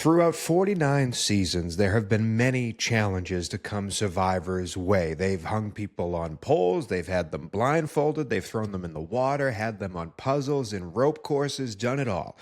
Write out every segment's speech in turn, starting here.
Throughout 49 seasons, there have been many challenges to come Survivor's way. They've hung people on poles, they've had them blindfolded, they've thrown them in the water, had them on puzzles and rope courses, done it all.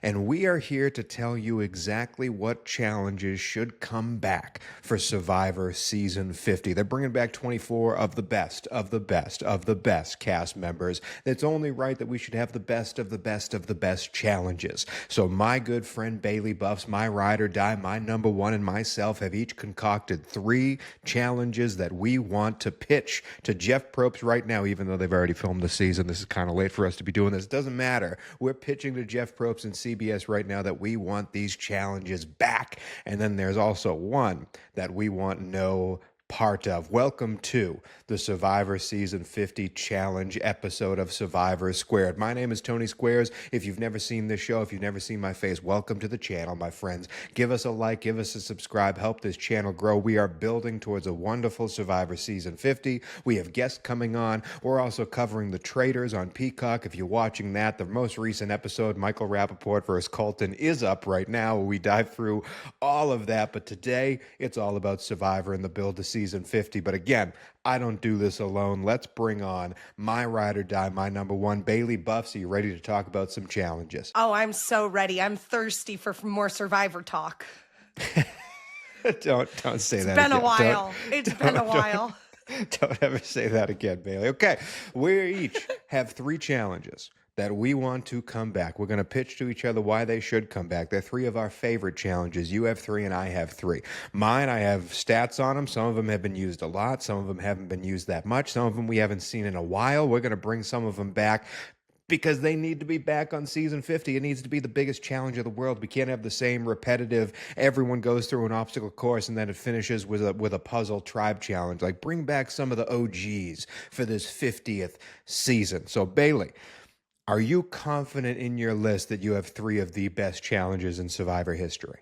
And we are here to tell you exactly what challenges should come back for Survivor Season 50. They're bringing back 24 of the best, of the best, of the best cast members. It's only right that we should have the best of the best of the best challenges. So my good friend Bailey Buffs, my ride or die, my number one, and myself have each concocted 3 challenges that we want to pitch to Jeff Probst right now, even though they've already filmed the season. This is kind of late for us to be doing this. It doesn't matter. We're pitching to Jeff Probst and CBS right now that we want these challenges back. And then there's also one that we want no part of. Welcome to the Survivor Season 50 Challenge episode of Survivor Squared. My name is Tony Squares. If you've never seen this show, if you've never seen my face, welcome to the channel, my friends. Give us a like, give us a subscribe, help this channel grow. We are building towards a wonderful Survivor Season 50. We have guests coming on. We're also covering The Traitors on Peacock. If you're watching that, the most recent episode, Michael Rappaport vs. Colton, is up right now. We dive through all of that, but today it's all about Survivor and the build to Season 50. But again, I don't do this alone. Let's bring on my ride or die, my number one, Bailey Buffs. Are you ready to talk about some challenges? Oh, I'm so ready. I'm thirsty for more Survivor talk. Don't say that. It's been a while. It's been a while. Don't ever say that again, Bailey. Okay, we each have 3 challenges that we want to come back. We're going to pitch to each other why they should come back. They're 3 of our favorite challenges. You have 3 and I have 3. Mine, I have stats on them. Some of them have been used a lot. Some of them haven't been used that much. Some of them we haven't seen in a while. We're going to bring some of them back because they need to be back on Season 50. It needs to be the biggest challenge of the world. We can't have the same repetitive, everyone goes through an obstacle course and then it finishes with a puzzle tribe challenge. Like, bring back some of the OGs for this 50th season. So, Bailey, are you confident in your list that you have 3 of the best challenges in Survivor history?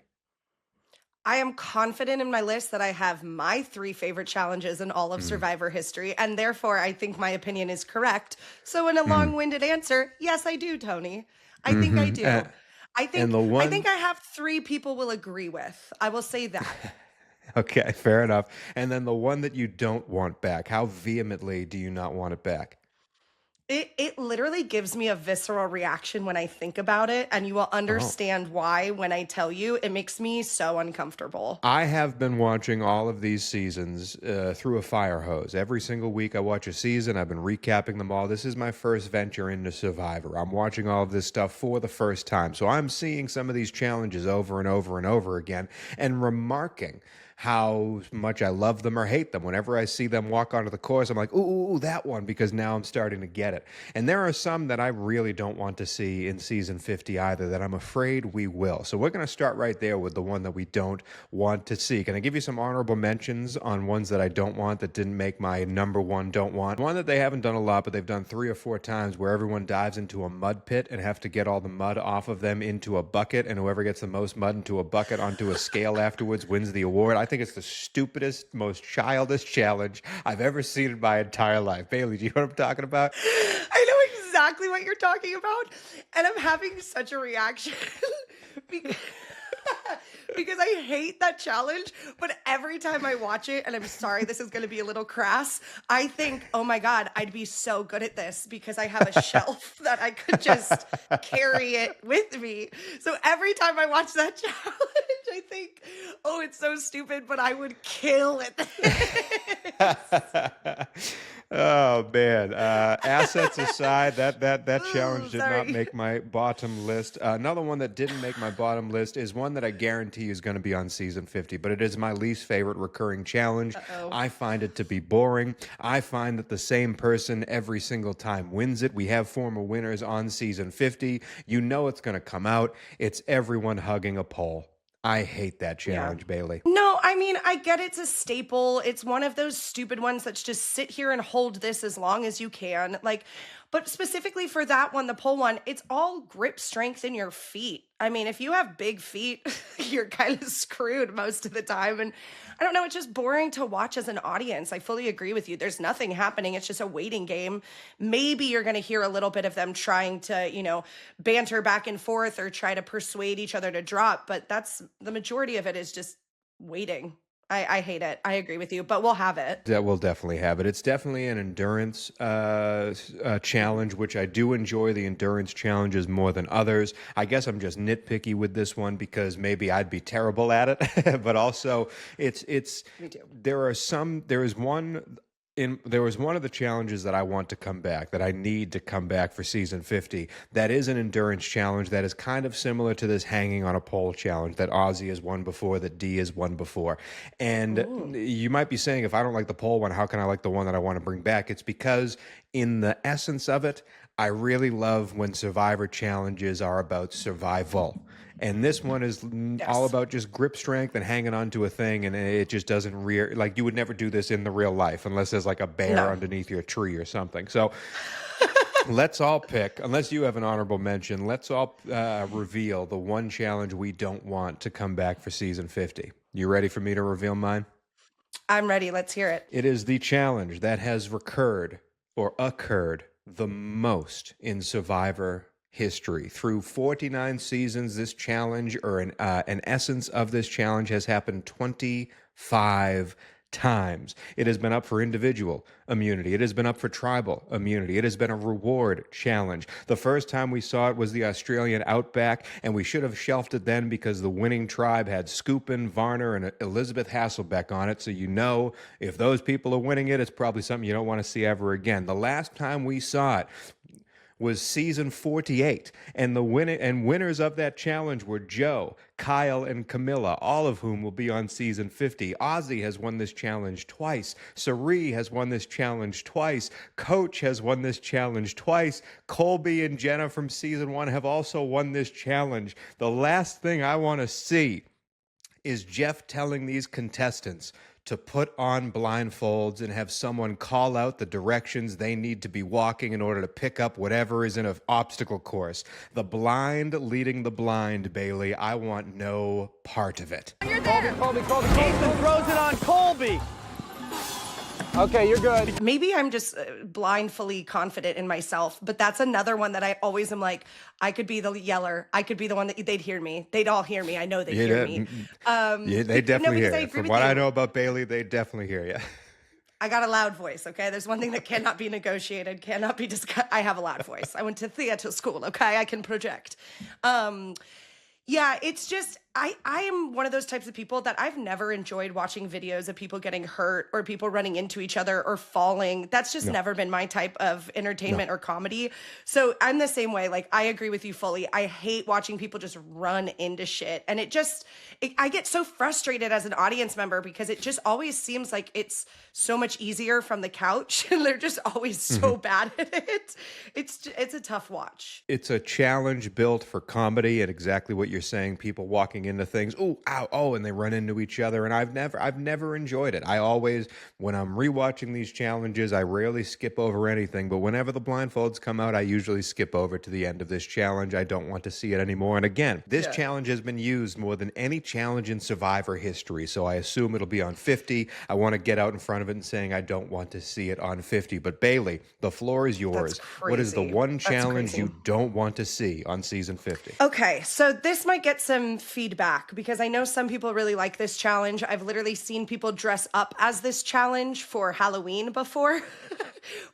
I am confident in my list that I have my 3 favorite challenges in all of Survivor history, and therefore I think my opinion is correct. So in a long-winded answer, yes, I do, Tony. I think I do. I think I have 3 people will agree with. I will say that. Okay, fair enough. And then the one that you don't want back, how vehemently do you not want it back? It literally gives me a visceral reaction when I think about it, and you will understand why when I tell you. It makes me so uncomfortable. I have been watching all of these seasons through a fire hose. Every single week I watch a season. I've been recapping them all. This is my first venture into Survivor. I'm watching all of this stuff for the first time. So I'm seeing some of these challenges over and over and over again and remarking how much I love them or hate them. Whenever I see them walk onto the course, I'm like, ooh, that one, because now I'm starting to get it. And there are some that I really don't want to see in Season 50 either, that I'm afraid we will. So we're going to start right there with the one that we don't want to see. Can I give you some honorable mentions on ones that I don't want, that didn't make my number one don't want? One that they haven't done a lot, but they've done 3 or 4 times, where everyone dives into a mud pit and have to get all the mud off of them into a bucket, and whoever gets the most mud into a bucket onto a scale afterwards wins the award. I think it's the stupidest, most childish challenge I've ever seen in my entire life. Bailey, do you know what I'm talking about? I know exactly what you're talking about, and I'm having such a reaction because I hate that challenge, but every time I watch it, and I'm sorry, this is going to be a little crass, I think, oh my God, I'd be so good at this because I have a shelf that I could just carry it with me. So every time I watch that challenge, I think, oh, it's so stupid, but I would kill it. Oh man! Assets aside, that challenge did not make my bottom list. Another one that didn't make my bottom list is one that I guarantee is going to be on Season 50, but it is my least favorite recurring challenge. I find it to be boring. I find that the same person every single time wins it. We have former winners on Season 50. You know it's going to come out. It's everyone hugging a pole. I hate that challenge, Bailey. No, I mean, I get it's a staple. It's one of those stupid ones that's just sit here and hold this as long as you can. Like, but specifically for that one, the pole one, it's all grip strength in your feet. I mean, if you have big feet, you're kind of screwed most of the time. And I don't know, it's just boring to watch as an audience. I fully agree with you. There's nothing happening. It's just a waiting game. Maybe you're going to hear a little bit of them trying to, banter back and forth or try to persuade each other to drop. But that's the majority of it is just waiting. I hate it. I agree with you, but we'll have it. That we'll definitely have it. It's definitely an endurance challenge, which I do enjoy the endurance challenges more than others. I guess I'm just nitpicky with this one because maybe I'd be terrible at it, but also it's Me too. there was one of the challenges that I want to come back, that I need to come back for season 50. That is an endurance challenge that is kind of similar to this hanging on a pole challenge that Ozzy has won before, that Dee has won before. And you might be saying, if I don't like the pole one, how can I like the one that I want to bring back? It's because in the essence of it, I really love when Survivor challenges are about survival. And this one is all about just grip strength and hanging on to a thing, and it just doesn't like you would never do this in the real life unless there's like a bear underneath your tree or something. So let's all pick, unless you have an honorable mention, let's all reveal the one challenge we don't want to come back for season 50. You ready for me to reveal mine? I'm ready. Let's hear it. It is the challenge that has occurred the most in Survivor history. Through 49 seasons, this challenge, or an essence of this challenge, has happened 25 times. It has been up for individual immunity. It has been up for tribal immunity. It has been a reward challenge. The first time we saw it was the Australian Outback, and we should have shelved it then because the winning tribe had Scoopin, Varner, and Elizabeth Hasselbeck on it. So if those people are winning it, it's probably something you don't want to see ever again. The last time we saw it was season 48, and the winners of that challenge were Joe, Kyle, and Camilla, all of whom will be on season 50. Ozzy has won this challenge twice. Cirie has won this challenge twice. Coach has won this challenge twice. Colby and Jenna from season 1 have also won this challenge. The last thing I want to see is Jeff telling these contestants to put on blindfolds and have someone call out the directions they need to be walking in order to pick up whatever is in an obstacle course. The blind leading the blind, Bailey. I want no part of it. You're there. Colby. Nathan throws it on Colby. Okay, you're good. Maybe I'm just blindly confident in myself, but that's another one that I always am like, I could be the yeller. I could be the one that they'd hear me. They'd all hear me. I know they'd hear me. They definitely hear you. From what I know about Bailey, they definitely hear you. I got a loud voice, okay? There's one thing that cannot be negotiated, cannot be discussed. I have a loud voice. I went to theater school, okay? I can project. Yeah, it's just, I am one of those types of people that I've never enjoyed watching videos of people getting hurt or people running into each other or falling. That's just never been my type of entertainment or comedy. So I'm the same way. Like, I agree with you fully. I hate watching people just run into shit. And I get so frustrated as an audience member because it just always seems like it's so much easier from the couch and they're just always so bad at it. It's a tough watch. It's a challenge built for comedy and exactly what you're saying. People walking into things, and they run into each other, and I've never enjoyed it. I always, when I'm rewatching these challenges, I rarely skip over anything, but whenever the blindfolds come out, I usually skip over to the end of this challenge. I don't want to see it anymore. And again, this challenge has been used more than any challenge in Survivor history, so I assume it'll be on 50. I want to get out in front of it and saying I don't want to see it on 50. But Bailey, the floor is yours. What is the one challenge you don't want to see on season 50? Okay, so this might get some feedback because I know some people really like this challenge. I've literally seen people dress up as this challenge for Halloween before,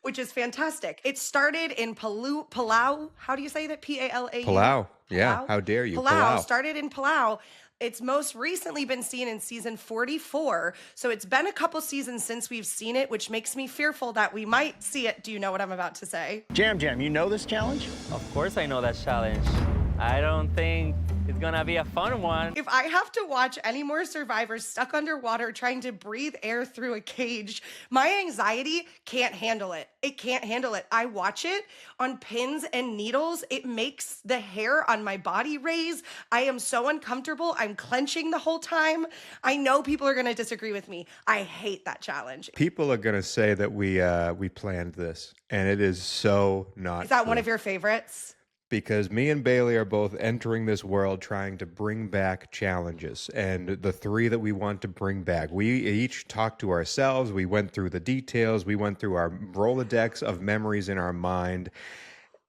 which is fantastic. It started in Palau. How do you say that? P-A-L-A-U? Palau. Yeah, how dare you? Palau started in Palau. It's most recently been seen in season 44. So it's been a couple seasons since we've seen it, which makes me fearful that we might see it. Do you know what I'm about to say? Jam, you know this challenge? Of course I know that challenge. I don't think It's gonna be a fun one. If I have to watch any more survivors stuck underwater trying to breathe air through a cage, my anxiety can't handle it. It can't handle it. I watch it on pins and needles. It makes the hair on my body raise. I am so uncomfortable. I'm clenching the whole time. I know people are going to disagree with me. I hate that challenge. People are going to say that we planned this, and it is so not Is that true. one of your favorites? Because me and Bailey are both entering this world trying to bring back challenges. And the three that we want to bring back, we each talked to ourselves. We went through the details. We went through our Rolodex of memories in our mind.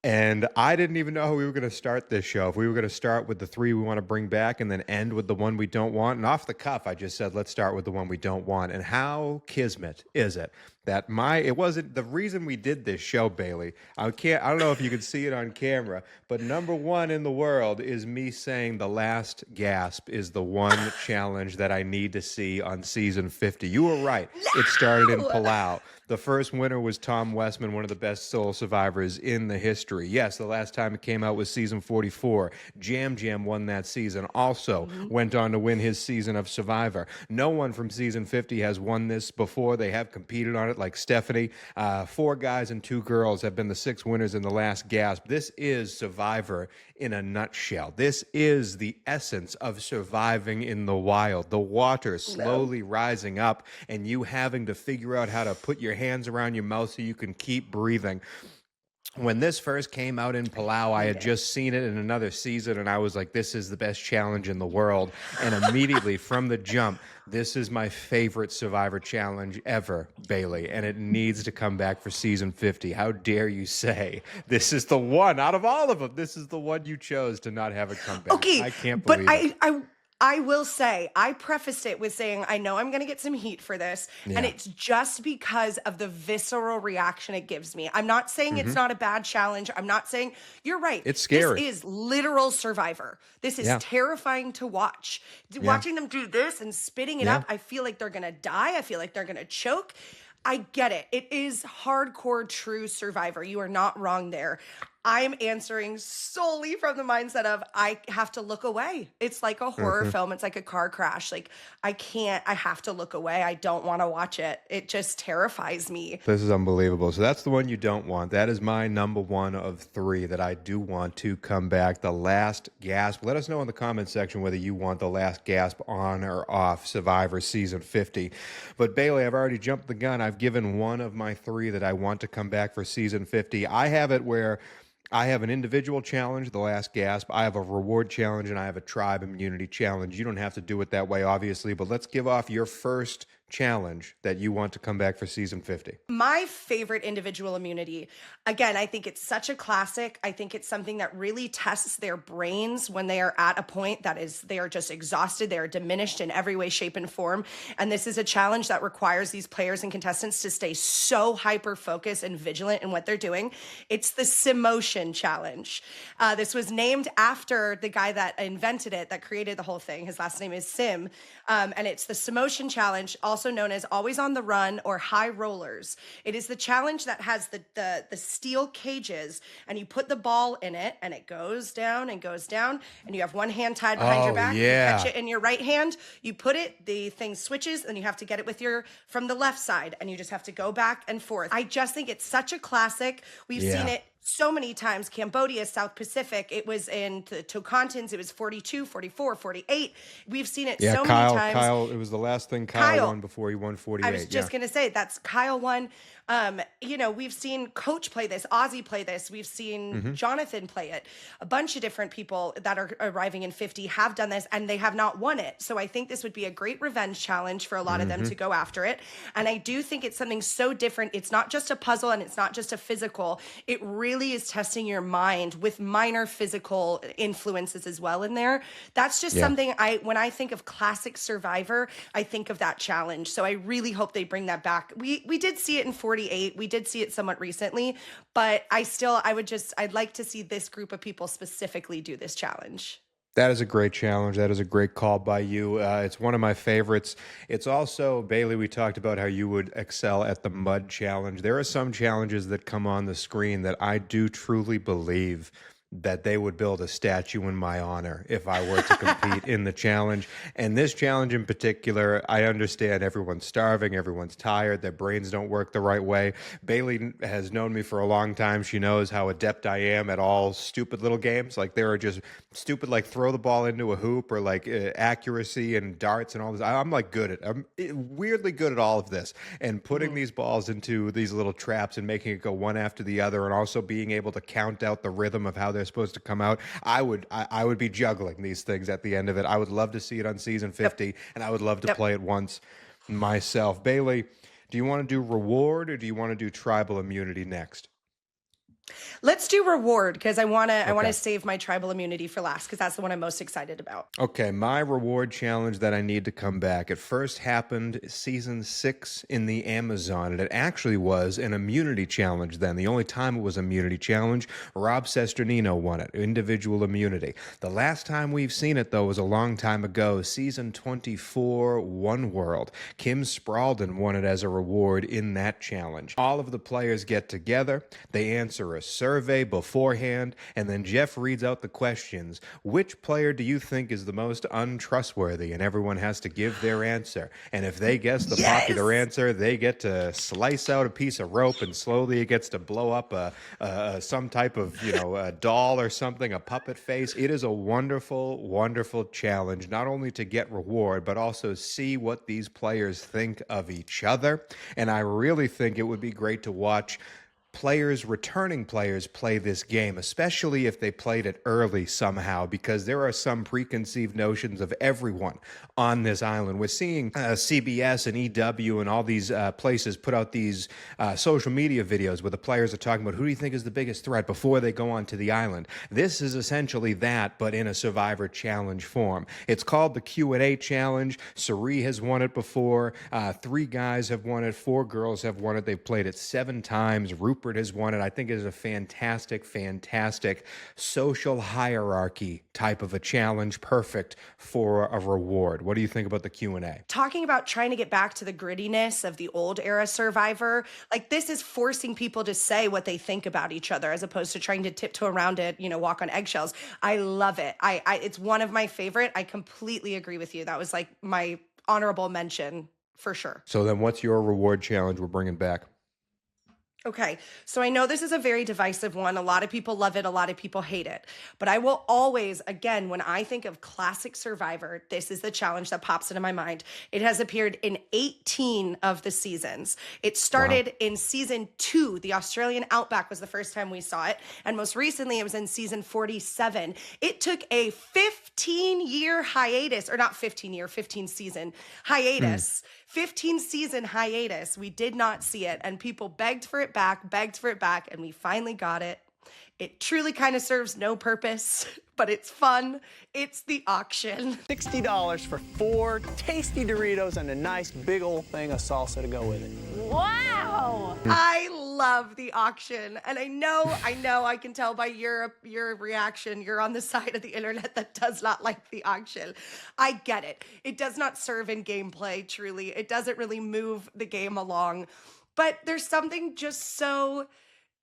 And I didn't even know how we were going to start this show. If we were going to start with the three we want to bring back and then end with the one we don't want. And off the cuff, I just said, let's start with the one we don't want. And how kismet is it that it wasn't the reason we did this show, Bailey. I don't know if you can see it on camera, but number one in the world is me saying the Last Gasp is the one challenge that I need to see on season 50. You were right. It started in Palau. The first winner was Tom Westman, one of the best sole survivors in the history. Yes, the last time it came out was season 44. Jam Jam won that season. Also went on to win his season of Survivor. No one from season 50 has won this before. They have competed on it, like Stephanie. 4 guys and 2 girls have been the 6 winners in the Last Gasp. This is Survivor in a nutshell. This is the essence of surviving in the wild. The water slowly rising up and you having to figure out how to put your hands around your mouth so you can keep breathing. When this first came out in Palau, I had just seen it in another season, and I was like, this is the best challenge in the world. And immediately from the jump, this is my favorite Survivor challenge ever, Bailey, and it needs to come back for season 50. How dare you say this is the one out of all of them? This is the one you chose to not have it come back. Okay, I can't believe it. I will say, I prefaced it with saying, I know I'm going to get some heat for this, and it's just because of the visceral reaction it gives me. I'm not saying it's not a bad challenge. I'm not saying, you're right. It's scary. This is literal Survivor. This is terrifying to watch. Watching them do this and spitting it up, I feel like they're going to die. I feel like they're going to choke. I get it. It is hardcore true Survivor. You are not wrong there. I'm answering solely from the mindset of I have to look away. It's like a horror film. It's like a car crash. Like I have to look away. I don't want to watch it. It just terrifies me. This is unbelievable. So that's the one you don't want. That is my number one of 3 that I do want to come back. The Last Gasp. Let us know in the comment section whether you want the Last Gasp on or off Survivor season 50. But Bailey, I've already jumped the gun. I've given one of my 3 that I want to come back for season 50. I have it where I have an individual challenge, the Last Gasp. I have a reward challenge, and I have a tribe immunity challenge. You don't have to do it that way, obviously, but let's give off your first challenge that you want to come back for season 50. My favorite individual immunity, again, I think it's such a classic. I think it's something that really tests their brains when they are at a point that is, they are just exhausted. They are diminished in every way, shape, and form. And this is a challenge that requires these players and contestants to stay so hyper-focused and vigilant in what they're doing. It's the Simotion Challenge. This was named after the guy that invented it, that created the whole thing. His last name is Sim. And it's the Simotion Challenge, also known as Always on the Run or High Rollers. It is the challenge that has the steel cages, and you put the ball in it, and it goes down and goes down, and you have one hand tied behind your back. Yeah. You catch it in your right hand, you put it, the thing switches, and you have to get it with from the left side, and you just have to go back and forth. I just think it's such a classic. We've seen it so many times. Cambodia, South Pacific. It was in the Tocantins. It was 42, 44, 48. We've seen it so many times. Kyle, it was the last thing Kyle won before he won 48. I was just going to say, that's Kyle won. We've seen Coach play this, Ozzy play this. We've seen Jonathan play it. A bunch of different people that are arriving in 50 have done this, and they have not won it. So I think this would be a great revenge challenge for a lot of them to go after it. And I do think it's something so different. It's not just a puzzle, and it's not just a physical. It really is testing your mind with minor physical influences as well in there. That's just something when I think of classic Survivor, I think of that challenge. So I really hope they bring that back. We did see it in 48. We did see it somewhat recently, but I'd like to see this group of people specifically do this challenge. That is a great challenge. That is a great call by you. It's one of my favorites. It's also, Bailey, we talked about how you would excel at the mud challenge. There are some challenges that come on the screen that I do truly believe that they would build a statue in my honor if I were to compete in the challenge. And this challenge in particular, I understand everyone's starving, everyone's tired, their brains don't work the right way. Bailey has known me for a long time. She knows how adept I am at all stupid little games. Like there are just stupid, like throw the ball into a hoop or like accuracy and darts and all this. I'm like I'm weirdly good at all of this. And putting these balls into these little traps and making it go one after the other, and also being able to count out the rhythm of how they're supposed to come out. I would be juggling these things at the end of it. I would love to see it on season 50, and I would love to play it once myself. Bailey, do you want to do reward or do you want to do tribal immunity next? Let's do reward because I want to save my tribal immunity for last because that's the one I'm most excited about. Okay, my reward challenge that I need to come back. It first happened season 6 in the Amazon, and it actually was an immunity challenge then. The only time it was an immunity challenge, Rob Sesternino won it, individual immunity. The last time we've seen it, though, was a long time ago, season 24, One World. Kim Spradlin won it as a reward in that challenge. All of the players get together, they answer a survey beforehand, and then Jeff reads out the questions. Which player do you think is the most untrustworthy? And everyone has to give their answer. And if they guess the popular answer, they get to slice out a piece of rope, and slowly it gets to blow up some type of, a doll or something, a puppet face. It is a wonderful, wonderful challenge, not only to get reward, but also see what these players think of each other. And I really think it would be great to watch returning players play this game, especially if they played it early somehow, because there are some preconceived notions of everyone on this island. We're seeing CBS and EW and all these places put out these social media videos where the players are talking about who do you think is the biggest threat before they go onto the island. This is essentially that, but in a Survivor Challenge form. It's called the Q&A Challenge. Cirie has won it before. 3 guys have won it. 4 girls have won it. They've played it 7 times. Rupert has won it. I think it is a fantastic, fantastic social hierarchy type of a challenge, perfect for a reward. What do you think about the Q&A? Talking about trying to get back to the grittiness of the old era Survivor, like this is forcing people to say what they think about each other as opposed to trying to tiptoe around it, walk on eggshells. I love it. It's one of my favorite. I completely agree with you. That was like my honorable mention for sure. So then what's your reward challenge we're bringing back? Okay, so I know this is a very divisive one. A lot of people love it. A lot of people hate it. But I will always, again, when I think of classic Survivor, this is the challenge that pops into my mind. It has appeared in 18 of the seasons. It started in season 2. The Australian Outback was the first time we saw it. And most recently, it was in season 47. It took a 15-year hiatus, or not 15-year, 15-season hiatus. 15-season hiatus. We did not see it, and people begged for it back, and we finally got it. It truly kind of serves no purpose, but it's fun. It's the auction. $60 for 4 tasty Doritos and a nice big old thing of salsa to go with it. Wow! I love the auction, and I know I can tell by your reaction. You're on the side of the internet that does not like the auction. I get it. It does not serve in gameplay, truly. It doesn't really move the game along, but there's something just so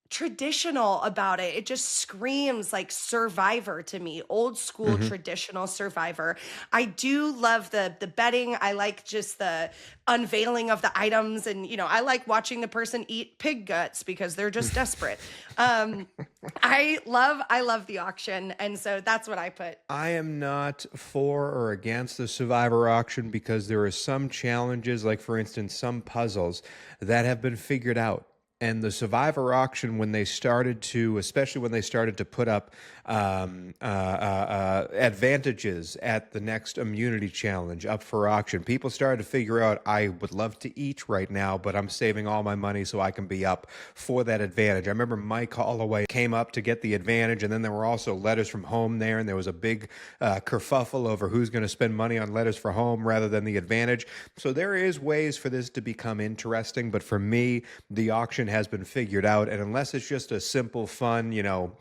traditional about it. It just screams like Survivor to me, old school traditional Survivor. I do love the betting. I like just the unveiling of the items, and I like watching the person eat pig guts because they're just desperate. I love the auction, and so that's what I put. I am not for or against the Survivor auction because there are some challenges, like for instance some puzzles that have been figured out. And the Survivor auction, especially when they started to put up advantages at the next immunity challenge up for auction, people started to figure out, I would love to eat right now, but I'm saving all my money so I can be up for that advantage. I remember Mike Holloway came up to get the advantage, and then there were also letters from home there, and there was a big kerfuffle over who's going to spend money on letters for home rather than the advantage. So there is ways for this to become interesting, but for me, the auction has been figured out, and unless it's just a simple fun,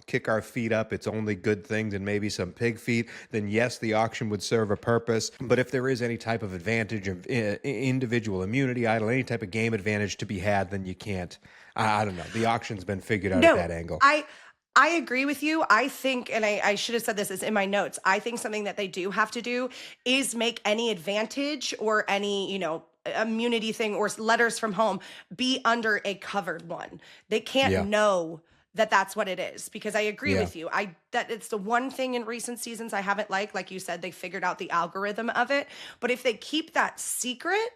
kick our feet up, it's only good things and maybe some pig feet, then yes, the auction would serve a purpose. But if there is any type of advantage of individual immunity idol, any type of game advantage to be had, then you can't. I don't know. The auction's been figured out at that angle. I agree with you. I think, and I should have said this is in my notes. I think something that they do have to do is make any advantage or any, immunity thing or letters from home be under a covered one. They can't Yeah. know that that's what it is, because I agree Yeah. with you. That it's the one thing in recent seasons I haven't liked. Like you said, they figured out the algorithm of it. But if they keep that secret,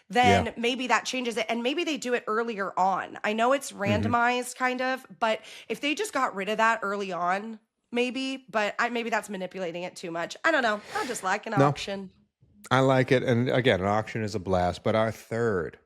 Yeah. then maybe that changes it. And maybe they do it earlier on. I know it's randomized kind of, but if they just got rid of that early on, maybe, but maybe that's manipulating it too much. I don't know. I just like an No, auction. I like it. And again, an auction is a blast. But our third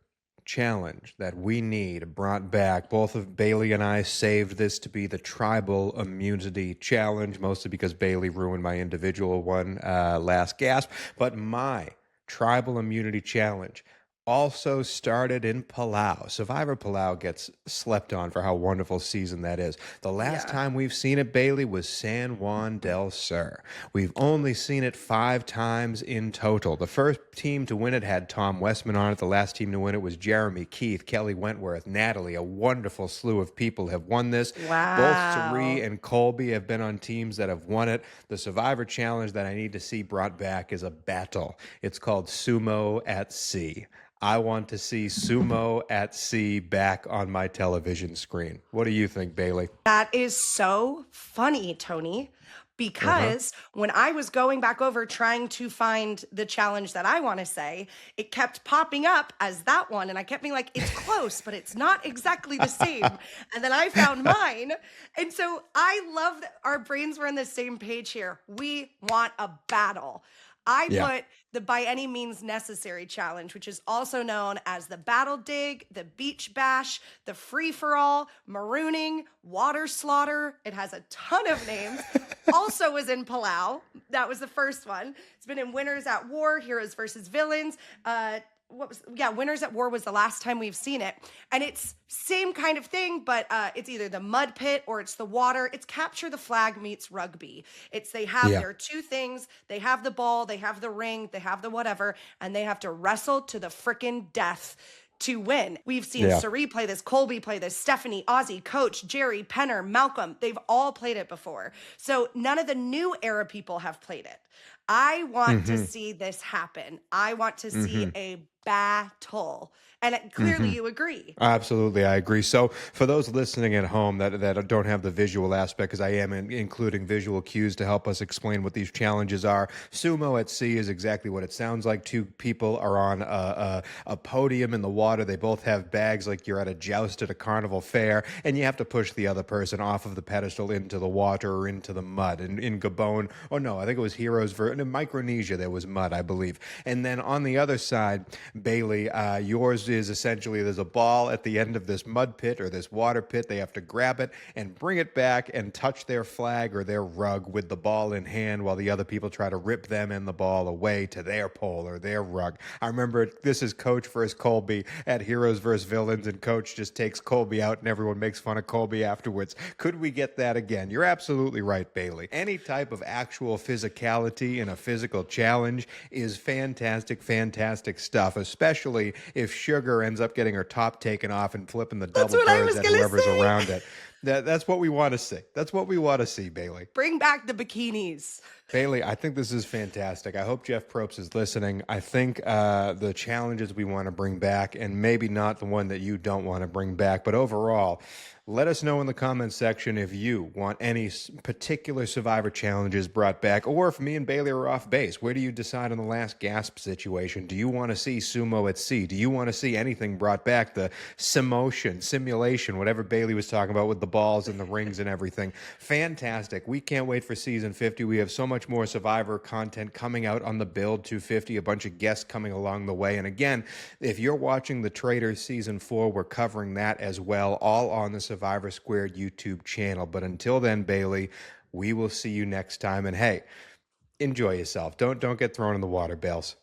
challenge that we need brought back, both of Bailey and I saved this to be the tribal immunity challenge, mostly because Bailey ruined my individual one, Last Gasp. But my tribal immunity challenge also started in Palau. Survivor Palau gets slept on for how wonderful season that is. The last Yeah. time we've seen it, Bailey, was San Juan del Sur. We've only seen it 5 times in total. The first team to win it had Tom Westman on it. The last team to win it was Jeremy, Keith, Kelly Wentworth, Natalie. A wonderful slew of people have won this. Wow. Both Cirie and Colby have been on teams that have won it. The Survivor Challenge that I need to see brought back is a battle. It's called Sumo at Sea. I want to see Sumo at Sea back on my television screen. What do you think, Bailey? That is so funny, Tony, because when I was going back over trying to find the challenge that I want to say, it kept popping up as that one. And I kept being like, it's close, but it's not exactly the same. And then I found mine. And so I love that our brains were on the same page here. We want a battle. I put the By Any Means Necessary challenge, which is also known as the Battle Dig, the Beach Bash, the Free For All, Marooning, Water Slaughter. It has a ton of names. Also was in Palau. That was the first one. It's been in Winners at War, Heroes versus Villains. Winners at War was the last time we've seen it. And it's same kind of thing, but it's either the mud pit or it's the water. It's capture the flag meets rugby. They have their two things. They have the ball, they have the ring, they have the whatever, and they have to wrestle to the frickin' death to win. We've seen Cirie play this, Colby play this, Stephanie, Ozzy, Coach, Jerry, Penner, Malcolm. They've all played it before. So none of the new era people have played it. I want to see this happen. I want to see a battle. And clearly you agree. Absolutely, I agree. So for those listening at home that don't have the visual aspect, because I am including visual cues to help us explain what these challenges are, Sumo at Sea is exactly what it sounds like. 2 people are on a podium in the water. They both have bags like you're at a joust at a carnival fair, and you have to push the other person off of the pedestal into the water or into the mud. And in Gabon, oh no, I think it was in Micronesia, there was mud, I believe. And then on the other side, Bailey, yours is essentially there's a ball at the end of this mud pit or this water pit. They have to grab it and bring it back and touch their flag or their rug with the ball in hand while the other people try to rip them and the ball away to their pole or their rug. I remember this is Coach versus Colby at Heroes versus Villains, and Coach just takes Colby out and everyone makes fun of Colby afterwards. Could we get that again? You're absolutely right, Bailey. Any type of actual physicality in a physical challenge is fantastic, fantastic stuff, especially if Sugar ends up getting her top taken off and flipping the double birds at whoever's around it. That's what we want to see. That's what we want to see, Bailey. Bring back the bikinis. Bailey, I think this is fantastic. I hope Jeff Probst is listening. I think the challenges we want to bring back, and maybe not the one that you don't want to bring back, but overall, let us know in the comments section if you want any particular Survivor challenges brought back, or if me and Bailey are off base. Where do you decide on the Last Gasp situation? Do you want to see Sumo at Sea? Do you want to see anything brought back? The simulation, whatever Bailey was talking about with the balls and the rings and everything. Fantastic. We can't wait for season 50. We have so much more Survivor content coming out on the Build 250, a bunch of guests coming along the way. And again, if you're watching The Traitors season 4, we're covering that as well, all on the Survivor Squared YouTube channel. But until then, Bailey, we will see you next time. And hey, enjoy yourself. Don't get thrown in the water, Bales.